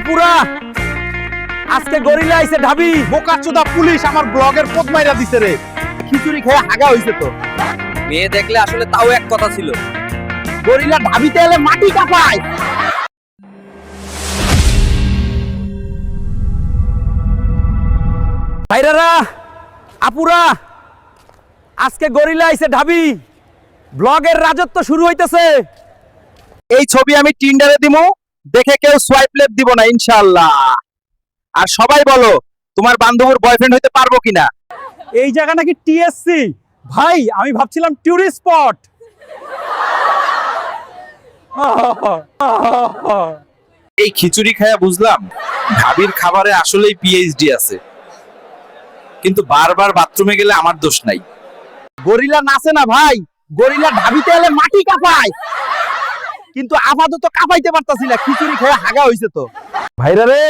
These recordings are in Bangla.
আপুরা আজকে গরিলা আইছে ঢাবি। বোকাচোদা পুলিশ আমার ব্লগের পোদ মাইরা দিছে রে। খিচুড়ি খেয়ে হাগা হইছে তো। মেয়ে দেখলে আসলে তাও এক কথা ছিল। গরিলা ঢাবিতে এলে মাটি কাঁপায়। ভাইরারা আপুরা আজকে গরিলা আইছে ঢাবি। ব্লগের রাজত্ব শুরু হইতেছে। এই ছবি আমি টিন্ডারে দিমু, দেখে কেউ সোয়াইপ লেফট দিব না ইনশাআল্লাহ। আর সবাই বলো তোমার বান্ধবীর বয়ফ্রেন্ড হইতে পারবো কিনা। এই জায়গা নাকি টিএসসি। ভাই আমি ভাবছিলাম টুরিস্ট স্পট। এই খিচুড়ি খায়া বুঝলাম ভাবির খাবারে আসলেই পিএইচডি আছে, কিন্তু বারবার বাথরুমে গেলে আমার দোষ নাই। গরিলা নাচে না ভাই, গরিলা ঢাবিতে এলে মাটি কাঁপায়। কিন্তু আপাতত কাঁপাইতে পারতাছি না, খিচুড়ি খেয়ে হাগা হইছে তো। ভাইরা রে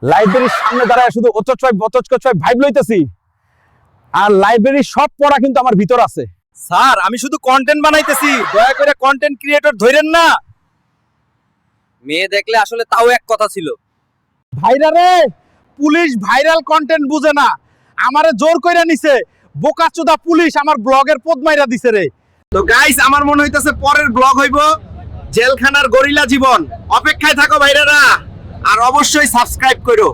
লাইব্রেরির সামনে দাঁড়ায় শুধু অচচয় ভাইব লইতেছি। আর লাইব্রেরির সব পড়া কিন্তু আমার ভিতর আছে। স্যার আমি শুধু কন্টেন্ট বানাইতেছি, দয়া করে কন্টেন্ট ক্রিয়েটর ধরেন না। মেয়ে দেখলে আসলে তাও এক কথা ছিল। ভাইরা রে পুলিশ ভাইরাল কন্টেন্ট বুঝে না, আমারে জোর কইরা নিছে। বোকাচোদা পুলিশ আমার ব্লগের পোদ মাইরা দিছে রে। তো গাইস আমার মনে হইতাছে পরের ব্লগ হইব জেলখানার গরিলা জীবন। অপেক্ষায় থাকো ভাইরারা, আর অবশ্যই সাবস্ক্রাইব করো।